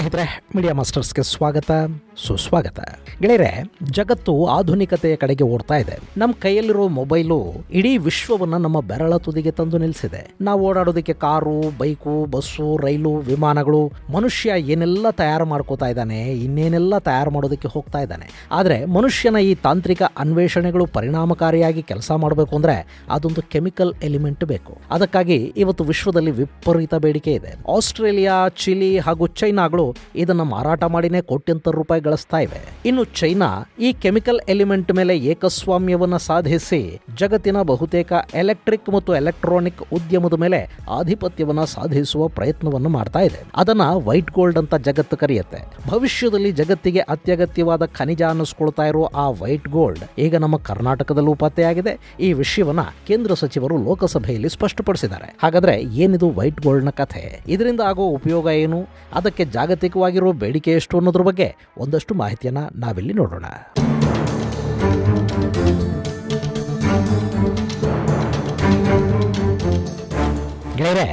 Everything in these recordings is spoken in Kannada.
ಸ್ನೇಹಿತರೆ, ಮೀಡಿಯಾ ಮಾಸ್ಟರ್ಸ್ಗೆ ಸ್ವಾಗತ ಸುಸ್ವಾಗತ. ಗೆಳೆಯರೆ, ಜಗತ್ತು ಆಧುನಿಕತೆಯ ಕಡೆಗೆ ಓಡ್ತಾ ಇದೆ. ನಮ್ಮ ಕೈಯಲ್ಲಿರೋ ಮೊಬೈಲು ಇಡೀ ವಿಶ್ವವನ್ನು ನಮ್ಮ ಬೆರಳ ತುದಿಗೆ ತಂದು ನಿಲ್ಲಿಸಿದೆ. ನಾವು ಓಡಾಡೋದಕ್ಕೆ ಕಾರು, ಬೈಕು, ಬಸ್ಸು, ರೈಲು, ವಿಮಾನಗಳು, ಮನುಷ್ಯ ಏನೆಲ್ಲ ತಯಾರು ಮಾಡ್ಕೋತಾ ಇದ್ದಾನೆ, ಇನ್ನೇನೆಲ್ಲ ತಯಾರು ಮಾಡೋದಕ್ಕೆ ಹೋಗ್ತಾ ಇದ್ದಾನೆ. ಆದರೆ ಮನುಷ್ಯನ ಈ ತಾಂತ್ರಿಕ ಅನ್ವೇಷಣೆಗಳು ಪರಿಣಾಮಕಾರಿಯಾಗಿ ಕೆಲಸ ಮಾಡಬೇಕು ಅಂದರೆ ಅದೊಂದು ಕೆಮಿಕಲ್ ಎಲಿಮೆಂಟ್ ಬೇಕು. ಅದಕ್ಕಾಗಿ ಇವತ್ತು ವಿಶ್ವದಲ್ಲಿ ವಿಪರೀತ ಬೇಡಿಕೆ ಇದೆ. ಆಸ್ಟ್ರೇಲಿಯಾ, ಚಿಲಿ ಹಾಗೂ ಚೈನಾಗಳು ಇದನ್ನು ಮಾರಾಟ ಮಾಡಿನೇ ಕೋಟ್ಯಂತರ ರೂಪಾಯಿ ಗಳಿಸ್ತಾ ಇವೆ. ಇನ್ನು ಚೈನಾ ಈ ಕೆಮಿಕಲ್ ಎಲಿಮೆಂಟ್ ಮೇಲೆ ಏಕಸ್ವಾಮ್ಯವನ್ನು ಸಾಧಿಸಿ ಜಗತ್ತಿನ ಬಹುತೇಕ ಎಲೆಕ್ಟ್ರಿಕ್ ಮತ್ತು ಎಲೆಕ್ಟ್ರಾನಿಕ್ ಉದ್ಯಮದ ಮೇಲೆ ಆಧಿಪತ್ಯವನ್ನು ಸಾಧಿಸುವ ಪ್ರಯತ್ನವನ್ನು ಮಾಡ್ತಾ ಇದೆ. ಅದನ್ನ ವೈಟ್ ಗೋಲ್ಡ್ ಅಂತ ಜಗತ್ತು ಕರೆಯುತ್ತೆ. ಭವಿಷ್ಯದಲ್ಲಿ ಜಗತ್ತಿಗೆ ಅತ್ಯಗತ್ಯವಾದ ಖನಿಜ ಅನ್ನಿಸ್ಕೊಳ್ತಾ ಇರೋ ಆ ವೈಟ್ ಗೋಲ್ಡ್ ಈಗ ನಮ್ಮ ಕರ್ನಾಟಕದಲ್ಲೂ ಪತ್ತೆಯಾಗಿದೆ. ಈ ವಿಷಯವನ್ನ ಕೇಂದ್ರ ಸಚಿವರು ಲೋಕಸಭೆಯಲ್ಲಿ ಸ್ಪಷ್ಟಪಡಿಸಿದ್ದಾರೆ. ಹಾಗಾದ್ರೆ ಏನಿದು ವೈಟ್ ಗೋಲ್ಡ್ನ ಕಥೆ? ಇದರಿಂದ ಆಗೋ ಉಪಯೋಗ ಏನು? ಅದಕ್ಕೆ ಜಾಗತಿಕವಾಗಿರೋ ಬೇಡಿಕೆ ಎಷ್ಟು ಅನ್ನೋದ್ರ ಬಗ್ಗೆ ಒಂದಷ್ಟು ಮಾಹಿತಿಯನ್ನ ನಾವಿಲ್ಲಿ ನೋಡೋಣ. ಗೆಳೆಯರೆ,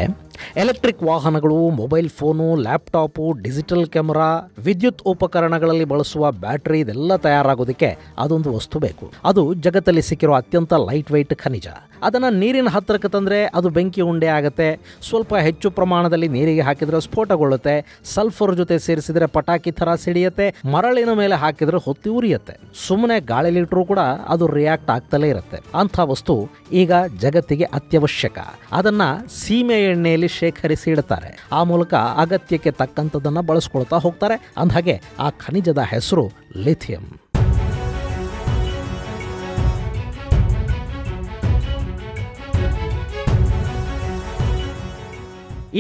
ಎಲೆಕ್ಟ್ರಿಕ್ ವಾಹನಗಳು, mobile phone, laptop, digital camera, ವಿದ್ಯುತ್ ಉಪಕರಣಗಳಲ್ಲಿ ಬಳಸುವ ಬ್ಯಾಟರಿ ಇದೆಲ್ಲ ತಯಾರಾಗೋದಕ್ಕೆ ಅದೊಂದು ವಸ್ತು ಬೇಕು. ಅದು ಜಗತ್ತಲ್ಲಿ ಸಿಕ್ಕಿರೋ ಅತ್ಯಂತ ಲೈಟ್ ವೆಯ್ಟ್ ಖನಿಜ. ಅದನ್ನು ನೀರಿನ ಹತ್ತಿರಕ್ಕೆ ತಂದರೆ ಅದು ಬೆಂಕಿ ಉಂಡೆ ಆಗುತ್ತೆ. ಸ್ವಲ್ಪ ಹೆಚ್ಚು ಪ್ರಮಾಣದಲ್ಲಿ ನೀರಿಗೆ ಹಾಕಿದರೆ ಸ್ಫೋಟಗೊಳ್ಳುತ್ತೆ. ಸಲ್ಫರ್ ಜೊತೆ ಸೇರಿಸಿದರೆ ಪಟಾಕಿ ಥರ ಸಿಡಿಯುತ್ತೆ. ಮರಳಿನ ಮೇಲೆ ಹಾಕಿದರೆ ಹೊತ್ತಿ ಉರಿಯುತ್ತೆ. ಸುಮ್ಮನೆ ಗಾಳಿಲಿಟ್ಟರೂ ಕೂಡ ಅದು ರಿಯಾಕ್ಟ್ ಆಗ್ತಲೇ ಇರುತ್ತೆ. ಅಂಥ ವಸ್ತು ಈಗ ಜಗತ್ತಿಗೆ ಅತ್ಯವಶ್ಯಕ. ಅದನ್ನ ಸೀಮೆ ಎಣ್ಣೆಯಲ್ಲಿ ಶೇಖರಿಸಿ ಇಡುತ್ತಾರೆ. ಆ ಮೂಲಕ ಅಗತ್ಯಕ್ಕೆ ತಕ್ಕಂಥದ್ದನ್ನು ಬಳಸ್ಕೊಳ್ತಾ ಹೋಗ್ತಾರೆ. ಅಂದಹಾಗೆ ಆ ಖನಿಜದ ಹೆಸರು ಲಿಥಿಯಂ.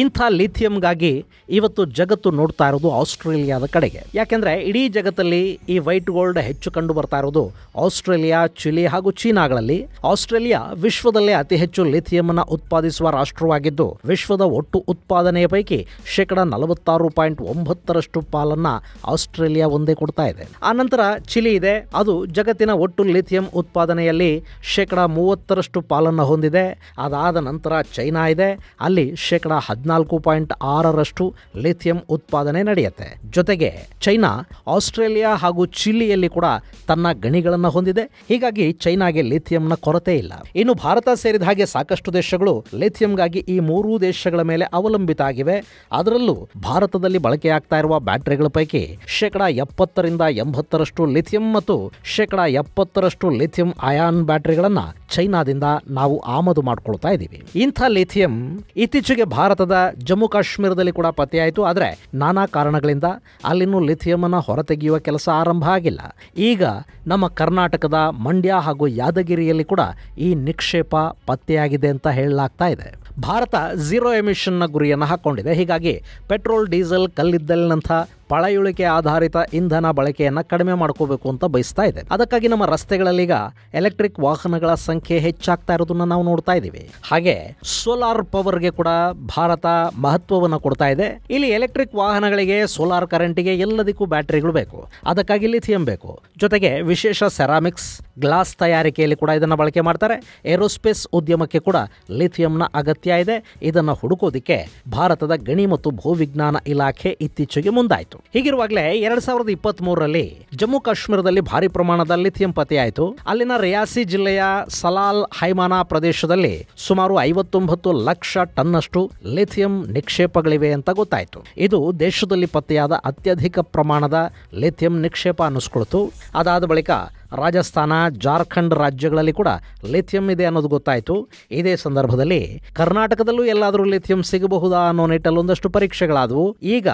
ಇಂಥ ಲಿಥಿಯಂಗಾಗಿ ಇವತ್ತು ಜಗತ್ತು ನೋಡ್ತಾ ಇರೋದು ಆಸ್ಟ್ರೇಲಿಯಾದ ಕಡೆಗೆ. ಯಾಕೆಂದರೆ ಇಡೀ ಜಗತ್ತಲ್ಲಿ ಈ ವೈಟ್ ಗೋಲ್ಡ್ ಹೆಚ್ಚು ಕಂಡು ಬರ್ತಾ ಇರೋದು ಆಸ್ಟ್ರೇಲಿಯಾ, ಚಿಲಿ ಹಾಗೂ ಚೀನಾಗಳಲ್ಲಿ. ಆಸ್ಟ್ರೇಲಿಯಾ ವಿಶ್ವದಲ್ಲೇ ಅತಿ ಹೆಚ್ಚು ಲಿಥಿಯಂನ ಉತ್ಪಾದಿಸುವ ರಾಷ್ಟ್ರವಾಗಿದ್ದು ವಿಶ್ವದ ಒಟ್ಟು ಉತ್ಪಾದನೆಯ ಪೈಕಿ 46.9% ಪಾಲನ್ನ ಆಸ್ಟ್ರೇಲಿಯಾ ಒಂದೇ ಕೊಡ್ತಾ ಇದೆ. ಆ ನಂತರ ಚಿಲಿ ಇದೆ. ಅದು ಜಗತ್ತಿನ ಒಟ್ಟು ಲಿಥಿಯಂ ಉತ್ಪಾದನೆಯಲ್ಲಿ 30% ಪಾಲನ್ನು ಹೊಂದಿದೆ. ಅದಾದ ನಂತರ ಚೈನಾ ಇದೆ. ಅಲ್ಲಿ 14.6% ಲಿಥಿಯಂ ಉತ್ಪಾದನೆ ನಡೆಯುತ್ತೆ. ಜೊತೆಗೆ ಚೈನಾ ಆಸ್ಟ್ರೇಲಿಯಾ ಹಾಗೂ ಚಿಲಿಯಲ್ಲಿ ಕೂಡ ತನ್ನ ಗಣಿಗಳನ್ನು ಹೊಂದಿದೆ. ಹೀಗಾಗಿ ಚೈನಾಗೆ ಲಿಥಿಯಂನ ಕೊರತೆ ಇಲ್ಲ. ಇನ್ನು ಭಾರತ ಸೇರಿದ ಹಾಗೆ ಸಾಕಷ್ಟು ದೇಶಗಳು ಲಿಥಿಯಂಗಾಗಿ ಈ ಮೂರೂ ದೇಶಗಳ ಮೇಲೆ ಅವಲಂಬಿತ ಆಗಿವೆ. ಅದರಲ್ಲೂ ಭಾರತದಲ್ಲಿ ಬಳಕೆಯಾಗ್ತಾ ಇರುವ ಬ್ಯಾಟರಿಗಳ ಪೈಕಿ 70% ಲಿಥಿಯಂ ಮತ್ತು 70% ಲಿಥಿಯಂ ಅಯಾನ್ ಬ್ಯಾಟರಿಗಳನ್ನ ಚೈನಾದಿಂದ ನಾವು ಆಮದು ಮಾಡ್ಕೊಳ್ತಾ ಇದ್ದೀವಿ. ಇಂಥ ಲಿಥಿಯಂ ಇತ್ತೀಚೆಗೆ ಭಾರತದ ಜಮ್ಮು ಕಾಶ್ಮೀರದಲ್ಲಿ ಕೂಡ ಪತ್ತೆಯಾಯಿತು. ಆದರೆ ನಾನಾ ಕಾರಣಗಳಿಂದ ಅಲ್ಲಿನ್ನೂ ಲಿಥಿಯಂ ಅನ್ನು ಹೊರತೆಗೆಯುವ ಕೆಲಸ ಆರಂಭ ಆಗಿಲ್ಲ. ಈಗ ನಮ್ಮ ಕರ್ನಾಟಕದ ಮಂಡ್ಯ ಹಾಗೂ ಯಾದಗಿರಿಯಲ್ಲಿ ಕೂಡ ಈ ನಿಕ್ಷೇಪ ಪತ್ತೆಯಾಗಿದೆ ಅಂತ ಹೇಳಲಾಗ್ತಾ ಇದೆ. ಭಾರತ ಝೀರೋ ಎಮಿಷನ್ನ ಗುರಿಯನ್ನು ಹಾಕೊಂಡಿದೆ. ಹೀಗಾಗಿ ಪೆಟ್ರೋಲ್, ಡೀಸೆಲ್, ಕಲ್ಲಿದ್ದಲಿನಂಥ ಪಳೆಯುಳಿಕೆ ಆಧಾರಿತ ಇಂಧನ ಬಳಕೆಯನ್ನು ಕಡಿಮೆ ಮಾಡ್ಕೋಬೇಕು ಅಂತ ಬಯಸ್ತಾ ಇದೆ. ಅದಕ್ಕಾಗಿ ನಮ್ಮ ರಸ್ತೆಗಳಲ್ಲೀಗ ಎಲೆಕ್ಟ್ರಿಕ್ ವಾಹನಗಳ ಸಂಖ್ಯೆ ಹೆಚ್ಚಾಗ್ತಾ ಇರೋದನ್ನ ನಾವು ನೋಡ್ತಾ ಇದ್ದೀವಿ. ಹಾಗೆ ಸೋಲಾರ್ ಪವರ್ಗೆ ಕೂಡ ಭಾರತ ಮಹತ್ವವನ್ನು ಕೊಡ್ತಾ ಇದೆ. ಇಲ್ಲಿ ಎಲೆಕ್ಟ್ರಿಕ್ ವಾಹನಗಳಿಗೆ, ಸೋಲಾರ್ ಕರೆಂಟಿಗೆ ಎಲ್ಲದಕ್ಕೂ ಬ್ಯಾಟರಿಗಳು ಬೇಕು. ಅದಕ್ಕಾಗಿ ಲಿಥಿಯಂ ಬೇಕು. ಜೊತೆಗೆ ವಿಶೇಷ ಸೆರಾಮಿಕ್ಸ್, ಗ್ಲಾಸ್ ತಯಾರಿಕೆಯಲ್ಲಿ ಕೂಡ ಇದನ್ನು ಬಳಕೆ ಮಾಡ್ತಾರೆ. ಏರೋಸ್ಪೇಸ್ ಉದ್ಯಮಕ್ಕೆ ಕೂಡ ಲಿಥಿಯಂನ ಅಗತ್ಯ ಇದೆ. ಇದನ್ನು ಹುಡುಕೋದಿಕ್ಕೆ ಭಾರತದ ಗಣಿ ಮತ್ತು ಭೂವಿಜ್ಞಾನ ಇಲಾಖೆ ಇತ್ತೀಚೆಗೆ ಮುಂದಾಯಿತು. ಹೀಗಿರುವಾಗಲೇ 2023ರಲ್ಲಿ ಜಮ್ಮು ಕಾಶ್ಮೀರದಲ್ಲಿ ಭಾರಿ ಪ್ರಮಾಣದ ಲಿಥಿಯಂ ಪತ್ತೆಯಾಯಿತು. ಅಲ್ಲಿನ ರಿಯಾಸಿ ಜಿಲ್ಲೆಯ ಸಲಾಲ್ ಹೈಮಾನಾ ಪ್ರದೇಶದಲ್ಲಿ ಸುಮಾರು 59 ಲಕ್ಷ ಟನ್ನಷ್ಟು ಲಿಥಿಯಂ ನಿಕ್ಷೇಪಗಳಿವೆ ಅಂತ ಗೊತ್ತಾಯಿತು. ಇದು ದೇಶದಲ್ಲಿ ಪತ್ತೆಯಾದ ಅತ್ಯಧಿಕ ಪ್ರಮಾಣದ ಲಿಥಿಯಂ ನಿಕ್ಷೇಪ ಅನ್ನಿಸ್ಕೊಳ್ತು. ಅದಾದ ಬಳಿಕ ರಾಜಸ್ಥಾನ, ಜಾರ್ಖಂಡ್ ರಾಜ್ಯಗಳಲ್ಲಿ ಕೂಡ ಲಿಥಿಯಂ ಇದೆ ಅನ್ನೋದು ಗೊತ್ತಾಯಿತು. ಇದೇ ಸಂದರ್ಭದಲ್ಲಿ ಕರ್ನಾಟಕದಲ್ಲೂ ಎಲ್ಲಾದರೂ ಲಿಥಿಯಂ ಸಿಗಬಹುದಾ ಅನ್ನೋ ನಿಟ್ಟಲ್ಲಿ ಒಂದಷ್ಟು ಪರೀಕ್ಷೆಗಳಾದವು. ಈಗ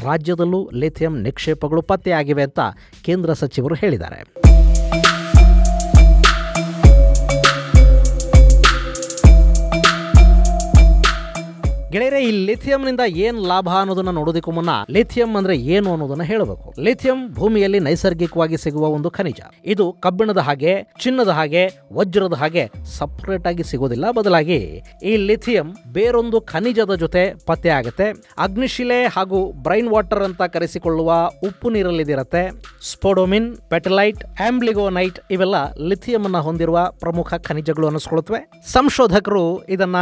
ರಾಜ್ಯದಲ್ಲೂ ಲಿಥಿಯಂ ನಿಕ್ಷೇಪಗಳು ಪತ್ತೆಯಾಗಿವೆ ಅಂತ ಕೇಂದ್ರ ಸಚಿವರು ಹೇಳಿದ್ದಾರೆ. ಗೆಳೆಯರೆ, ಈ ಲಿಥಿಯಂನಿಂದ ಏನ್ ಲಾಭ ಅನ್ನೋದನ್ನ ನೋಡೋದಕ್ಕೂ ಮುನ್ನ ಲಿಥಿಯಂ ಅಂದ್ರೆ ಏನು ಅನ್ನೋದನ್ನ ಹೇಳಬೇಕು. ಲಿಥಿಯಂ ಭೂಮಿಯಲ್ಲಿ ನೈಸರ್ಗಿಕವಾಗಿ ಸಿಗುವ ಒಂದು ಖನಿಜ. ಇದು ಕಬ್ಬಿಣದ ಹಾಗೆ, ಚಿನ್ನದ ಹಾಗೆ, ವಜ್ರದ ಹಾಗೆ ಸಪರೇಟ್ ಆಗಿ ಸಿಗೋದಿಲ್ಲ. ಬದಲಾಗಿ ಈ ಲಿಥಿಯಂ ಬೇರೊಂದು ಖನಿಜದ ಜೊತೆ ಪತ್ತೆ ಆಗುತ್ತೆ. ಅಗ್ನಿಶಿಲೆ ಹಾಗೂ ಬ್ರೈನ್ ವಾಟರ್ ಅಂತ ಕರೆಸಿಕೊಳ್ಳುವ ಉಪ್ಪು ನೀರಲ್ಲಿದಿರುತ್ತೆ. ಸ್ಪೋಡೋಮಿನ್, ಪೆಟಲೈಟ್, ಆಂಬ್ಲಿಗೋನೈಟ್ ಇವೆಲ್ಲ ಲಿಥಿಯಂ ಅನ್ನ ಹೊಂದಿರುವ ಪ್ರಮುಖ ಖನಿಜಗಳು ಅನ್ನಿಸ್ಕೊಳ್ಳುತ್ತವೆ. ಸಂಶೋಧಕರು ಇದನ್ನ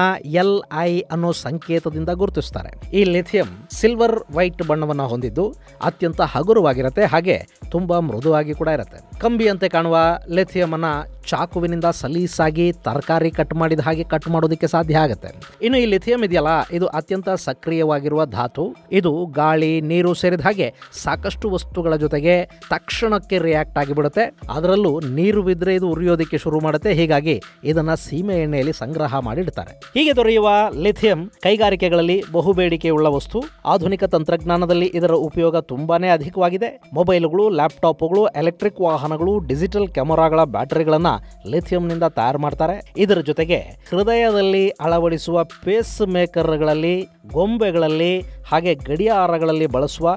LI ಅನ್ನೋ ಸಂಖ್ಯೆ ಸಂಕೇತದಿಂದ ಗುರುತಿಸ್ತಾರೆ. ಈ ಲಿಥಿಯಂ ಸಿಲ್ವರ್ ವೈಟ್ ಬಣ್ಣವನ್ನು ಹೊಂದಿದ್ದು ಅತ್ಯಂತ ಹಗುರವಾಗಿರುತ್ತೆ, ಹಾಗೆ ತುಂಬಾ ಮೃದುವಾಗಿ ಕೂಡ ಇರುತ್ತೆ. ಕಂಬಿಯಂತೆ ಕಾಣುವ ಲಿಥಿಯಂ ಅನ್ನ ಚಾಕುವಿನಿಂದ ಸಲೀಸಾಗಿ ತರಕಾರಿ ಕಟ್ ಮಾಡಿದ ಹಾಗೆ ಕಟ್ ಮಾಡೋದಕ್ಕೆ ಸಾಧ್ಯ ಆಗುತ್ತೆ. ಇನ್ನು ಈ ಲಿಥಿಯಂ ಇದೆಯಲ್ಲ, ಇದು ಅತ್ಯಂತ ಸಕ್ರಿಯವಾಗಿರುವ ಧಾತು. ಇದು ಗಾಳಿ, ನೀರು ಸೇರಿದ ಹಾಗೆ ಸಾಕಷ್ಟು ವಸ್ತುಗಳ ಜೊತೆಗೆ ತಕ್ಷಣಕ್ಕೆ ರಿಯಾಕ್ಟ್ ಆಗಿಬಿಡುತ್ತೆ. ಅದರಲ್ಲೂ ನೀರು ಬಿದ್ದರೆ ಇದು ಉರಿಯೋದಕ್ಕೆ ಶುರು ಮಾಡುತ್ತೆ. ಹೀಗಾಗಿ ಇದನ್ನ ಸೀಮೆ ಎಣ್ಣೆಯಲ್ಲಿ ಸಂಗ್ರಹ ಮಾಡಿಡ್ತಾರೆ. ಹೀಗೆ ದೊರೆಯುವ ಲಿಥಿಯಂ ಕೈಗಾರಿಕೆಗಳಲ್ಲಿ ಬಹುಬೇಡಿಕೆಯುಳ್ಳ ವಸ್ತು. ಆಧುನಿಕ ತಂತ್ರಜ್ಞಾನದಲ್ಲಿ ಇದರ ಉಪಯೋಗ ತುಂಬಾನೇ ಅಧಿಕವಾಗಿದೆ. ಮೊಬೈಲ್ಗಳು, ಲ್ಯಾಪ್ಟಾಪ್ಗಳು, ಎಲೆಕ್ಟ್ರಿಕ್ ವಾಹನಗಳು, ಡಿಜಿಟಲ್ ಕ್ಯಾಮೆರಾಗಳ ಬ್ಯಾಟರಿಗಳನ್ನ ಲಿಥಿಯಂನಿಂದ ತಯಾರು ಮಾಡ್ತಾರೆ. ಇದರ ಜೊತೆಗೆ ಹೃದಯದಲ್ಲಿ ಅಳವಡಿಸುವ ಪೇಸ್ ಮೇಕರ್ಗಳಲ್ಲಿ, ಗೊಂಬೆಗಳಲ್ಲಿ, ಹಾಗೆ ಗಡಿಯಾರಗಳಲ್ಲಿ ಬಳಸುವ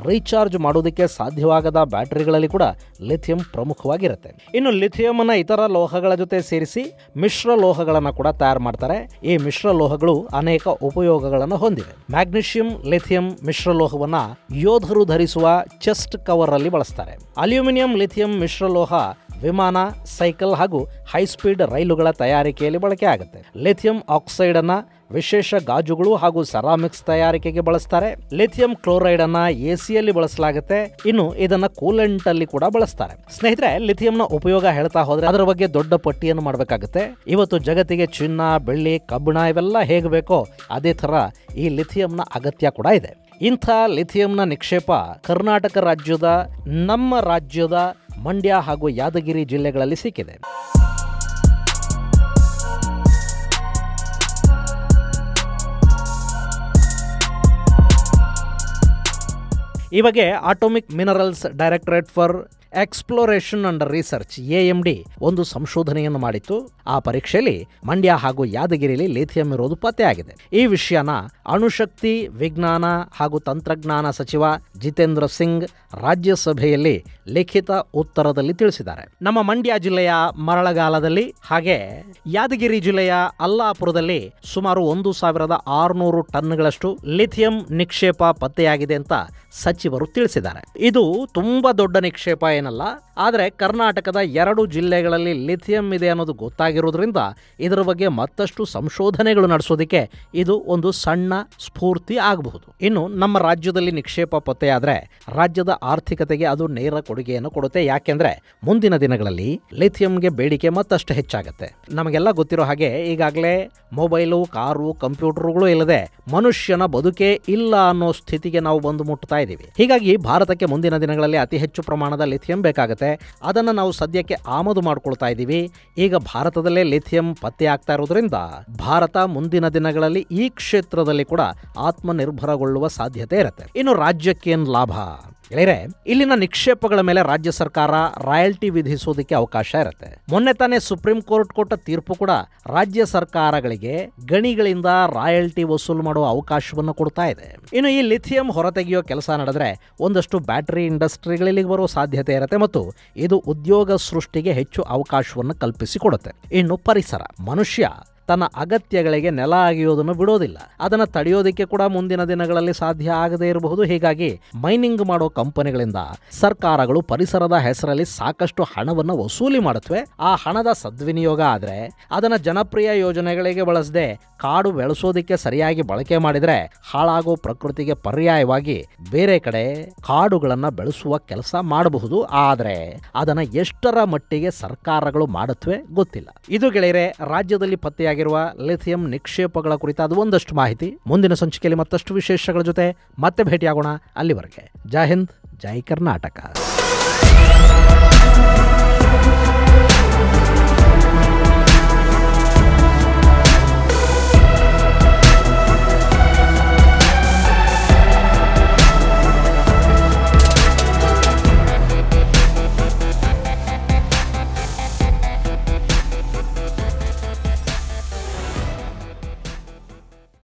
ರೀಚಾರ್ಜ್ ಮಾಡೋದಕ್ಕೆ ಸಾಧ್ಯವಾಗದ ಬ್ಯಾಟರಿಗಳಲ್ಲಿ ಕೂಡ ಲಿಥಿಯಂ ಪ್ರಮುಖವಾಗಿರುತ್ತೆ. ಇನ್ನು ಲಿಥಿಯಂ ಅನ್ನ ಇತರ ಲೋಹಗಳ ಜೊತೆ ಸೇರಿಸಿ ಮಿಶ್ರ ಲೋಹಗಳನ್ನು ಕೂಡ ತಯಾರು ಮಾಡ್ತಾರೆ. ಈ ಮಿಶ್ರ ಲೋಹಗಳು ಅನೇಕ ಉಪಯೋಗಗಳನ್ನು ಹೊಂದಿವೆ. ಮ್ಯಾಗ್ನೀಷಿಯಂ ಲಿಥಿಯಂ ಮಿಶ್ರ ಲೋಹವನ್ನ ಯೋಧರು ಧರಿಸುವ ಚೆಸ್ಟ್ ಕವರ್ ಅಲ್ಲಿ ಬಳಸ್ತಾರೆ. ಅಲ್ಯೂಮಿನಿಯಂ ಲಿಥಿಯಂ ಮಿಶ್ರ ಲೋಹ ವಿಮಾನ, ಸೈಕಲ್ ಹಾಗೂ ಹೈಸ್ಪೀಡ್ ರೈಲುಗಳ ತಯಾರಿಕೆಯಲ್ಲಿ ಬಳಕೆ ಆಗುತ್ತೆ. ಲಿಥಿಯಂ ಆಕ್ಸೈಡ್ ಅನ್ನ ವಿಶೇಷ ಗಾಜುಗಳು ಹಾಗೂ ಸೆರಾಮಿಕ್ಸ್ ತಯಾರಿಕೆಗೆ ಬಳಸ್ತಾರೆ. ಲಿಥಿಯಂ ಕ್ಲೋರೈಡ್ ಅನ್ನ ಎಸಿಯಲ್ಲಿ ಬಳಸಲಾಗುತ್ತೆ. ಇನ್ನು ಇದನ್ನ ಕೂಲೆಂಟ್ ಅಲ್ಲಿ ಕೂಡ ಬಳಸ್ತಾರೆ. ಸ್ನೇಹಿತರೆ, ಲಿಥಿಯಂನ ಉಪಯೋಗ ಹೇಳ್ತಾ ಹೋದ್ರೆ ಅದರ ಬಗ್ಗೆ ದೊಡ್ಡ ಪಟ್ಟಿಯನ್ನು ಮಾಡಬೇಕಾಗುತ್ತೆ. ಇವತ್ತು ಜಗತ್ತಿಗೆ ಚಿನ್ನ, ಬೆಳ್ಳಿ, ಕಬ್ಬಿಣ ಇವೆಲ್ಲ ಹೇಗೆ ಬೇಕೋ ಅದೇ ತರ ಈ ಲಿಥಿಯಂನ ಅಗತ್ಯ ಕೂಡ ಇದೆ. ಇಂಥ ಲಿಥಿಯಂನ ನಿಕ್ಷೇಪ ಕರ್ನಾಟಕ ರಾಜ್ಯದ, ನಮ್ಮ ರಾಜ್ಯದ ಮಂಡ್ಯ ಹಾಗೂ ಯಾದಗಿರಿ ಜಿಲ್ಲೆಗಳಲ್ಲಿ ಸಿಕ್ಕಿದೆ. ಈ ಬಗ್ಗೆ atomic minerals directorate for exploration and research AMD ಒಂದು ಸಂಶೋಧನೆಯನ್ನು ಮಾಡಿತ್ತು. ಆ ಪರೀಕ್ಷೆಯಲ್ಲಿ ಮಂಡ್ಯ ಹಾಗೂ ಯಾದಗಿರಿಯಲ್ಲಿ ಲಿಥಿಯಂ ಇರೋದು ಪತ್ತೆಯಾಗಿದೆ. ಈ ವಿಷಯನ ಅಣುಶಕ್ತಿ, ವಿಜ್ಞಾನ ಹಾಗೂ ತಂತ್ರಜ್ಞಾನ ಸಚಿವ ಜಿತೇಂದ್ರ ಸಿಂಗ್ ರಾಜ್ಯಸಭೆಯಲ್ಲಿ ಲಿಖಿತ ಉತ್ತರದಲ್ಲಿ ತಿಳಿಸಿದ್ದಾರೆ. ನಮ್ಮ ಮಂಡ್ಯ ಜಿಲ್ಲೆಯ ಮರಳಗಾಲದಲ್ಲಿ ಹಾಗೆ ಯಾದಗಿರಿ ಜಿಲ್ಲೆಯ ಅಲ್ಲಾಪುರದಲ್ಲಿ ಸುಮಾರು 1600 ಟನ್ಗಳಷ್ಟು ಲಿಥಿಯಂ ನಿಕ್ಷೇಪ ಪತ್ತೆಯಾಗಿದೆ ಅಂತ ಸಚಿವರು ತಿಳಿಸಿದ್ದಾರೆ. ಇದು ತುಂಬಾ ದೊಡ್ಡ ನಿಕ್ಷೇಪ ಏನಲ್ಲ, ಆದರೆ ಕರ್ನಾಟಕದ 2 ಜಿಲ್ಲೆಗಳಲ್ಲಿ ಲಿಥಿಯಂ ಇದೆ ಅನ್ನೋದು ಗೊತ್ತಾಗಿರೋದ್ರಿಂದ ಇದರ ಬಗ್ಗೆ ಮತ್ತಷ್ಟು ಸಂಶೋಧನೆಗಳು ನಡೆಸೋದಕ್ಕೆ ಇದು ಒಂದು ಸಣ್ಣ ಸ್ಫೂರ್ತಿ ಆಗಬಹುದು. ಇನ್ನು ನಮ್ಮ ರಾಜ್ಯದಲ್ಲಿ ನಿಕ್ಷೇಪ ಪತ್ತೆಯಾದ್ರೆ ರಾಜ್ಯದ ಆರ್ಥಿಕತೆಗೆ ಅದು ನೇರ ಕೊಡುಗೆಯನ್ನು ಕೊಡುತ್ತೆ. ಯಾಕೆಂದ್ರೆ ಮುಂದಿನ ದಿನಗಳಲ್ಲಿ ಲಿಥಿಯಂಗೆ ಬೇಡಿಕೆ ಮತ್ತಷ್ಟು ಹೆಚ್ಚಾಗುತ್ತೆ. ನಮಗೆಲ್ಲ ಗೊತ್ತಿರೋ ಹಾಗೆ ಈಗಾಗಲೇ ಮೊಬೈಲು, ಕಾರು, ಕಂಪ್ಯೂಟರ್ಗಳು ಇಲ್ಲದೆ ಮನುಷ್ಯನ ಬದುಕೇ ಇಲ್ಲ ಅನ್ನೋ ಸ್ಥಿತಿಗೆ ನಾವು ಬಂದು ಮುಟ್ತಾ ಇದ್ದೀವಿ. ಹೀಗಾಗಿ ಭಾರತಕ್ಕೆ ಮುಂದಿನ ದಿನಗಳಲ್ಲಿ ಅತಿ ಹೆಚ್ಚು ಪ್ರಮಾಣದ ಲಿಥಿಯಂ ಬೇಕಾಗುತ್ತೆ. ಅದನ್ನು ನಾವು ಸದ್ಯಕ್ಕೆ ಆಮದು ಮಾಡ್ಕೊಳ್ತಾ ಇದ್ದೀವಿ. ಈಗ ಭಾರತದಲ್ಲೇ ಲಿಥಿಯಂ ಪತ್ತೆ ಆಗ್ತಾ ಇರೋದ್ರಿಂದ ಭಾರತ ಮುಂದಿನ ದಿನಗಳಲ್ಲಿ ಈ ಕ್ಷೇತ್ರದಲ್ಲಿ ಕೂಡ ಆತ್ಮನಿರ್ಭರಗೊಳ್ಳುವ ಸಾಧ್ಯತೆ ಇರುತ್ತೆ. ಇನ್ನು ರಾಜ್ಯಕ್ಕೇನು ಲಾಭ? ಇಲ್ಲಿನ ನಿಕ್ಷೇಪಗಳ ಮೇಲೆ ರಾಜ್ಯ ಸರ್ಕಾರ ರಾಯಲ್ಟಿ ವಿಧಿಸೋದಕ್ಕೆ ಅವಕಾಶ ಇರುತ್ತೆ. ಮೊನ್ನೆ ತಾನೇ ಸುಪ್ರೀಂ ಕೋರ್ಟ್ ಕೊಟ್ಟ ತೀರ್ಪು ಕೂಡ ರಾಜ್ಯ ಸರ್ಕಾರಗಳಿಗೆ ಗಣಿಗಳಿಂದ ರಾಯಲ್ಟಿ ವಸೂಲು ಮಾಡುವ ಅವಕಾಶವನ್ನು ಕೊಡ್ತಾ ಇದೆ. ಇನ್ನು ಈ ಲಿಥಿಯಂ ಹೊರತೆಗೆಯೋ ಕೆಲಸ ನಡೆದ್ರೆ ಒಂದಷ್ಟು ಬ್ಯಾಟರಿ ಇಂಡಸ್ಟ್ರಿಗಳಲ್ಲಿ ಬರುವ ಸಾಧ್ಯತೆ ಇರುತ್ತೆ ಮತ್ತು ಇದು ಉದ್ಯೋಗ ಸೃಷ್ಟಿಗೆ ಹೆಚ್ಚು ಅವಕಾಶವನ್ನು ಕಲ್ಪಿಸಿಕೊಡುತ್ತೆ. ಇನ್ನು ಪರಿಸರ, ಮನುಷ್ಯ ತನ್ನ ಅಗತ್ಯಗಳಿಗೆ ನೆಲ ಅಗೆಯೋದನ್ನು ಬಿಡೋದಿಲ್ಲ. ಅದನ್ನು ತಡೆಯೋದಕ್ಕೆ ಕೂಡ ಮುಂದಿನ ದಿನಗಳಲ್ಲಿ ಸಾಧ್ಯ ಆಗದೇ ಇರಬಹುದು. ಹೀಗಾಗಿ ಮೈನಿಂಗ್ ಮಾಡೋ ಕಂಪನಿಗಳಿಂದ ಸರ್ಕಾರಗಳು ಪರಿಸರದ ಹೆಸರಲ್ಲಿ ಸಾಕಷ್ಟು ಹಣವನ್ನು ವಸೂಲಿ ಮಾಡುತ್ತವೆ. ಆ ಹಣದ ಸದ್ವಿನಿಯೋಗ ಆದರೆ ಅದನ್ನು ಜನಪ್ರಿಯ ಯೋಜನೆಗಳಿಗೆ ಬಳಸದೆ ಕಾಡು ಬೆಳೆಸೋದಕ್ಕೆ ಸರಿಯಾಗಿ ಬಳಕೆ ಮಾಡಿದರೆ ಹಾಳಾಗೋ ಪ್ರಕೃತಿಗೆ ಪರ್ಯಾಯವಾಗಿ ಬೇರೆ ಕಡೆ ಕಾಡುಗಳನ್ನು ಬೆಳೆಸುವ ಕೆಲಸ ಮಾಡಬಹುದು. ಆದರೆ ಅದನ್ನು ಎಷ್ಟರ ಮಟ್ಟಿಗೆ ಸರ್ಕಾರಗಳು ಮಾಡುತ್ತವೆ ಗೊತ್ತಿಲ್ಲ. ಇದು ಗೆಳೆಯರೆ, ರಾಜ್ಯದಲ್ಲಿ ಪತ್ತೆಯಾಗಿರುವ ಲಿಥಿಯಂ ನಿಕ್ಷೇಪಗಳ ಕುರಿತಾದ ಒಂದಷ್ಟು ಮಾಹಿತಿ. ಮುಂದಿನ ಸಂಚಿಕೆಯಲ್ಲಿ ಮತ್ತಷ್ಟು ವಿಶೇಷಗಳ ಜೊತೆ ಮತ್ತೆ ಭೇಟಿಯಾಗೋಣ. ಅಲ್ಲಿವರೆಗೆ ಜೈ ಹಿಂದ್, ಜೈ ಕರ್ನಾಟಕ.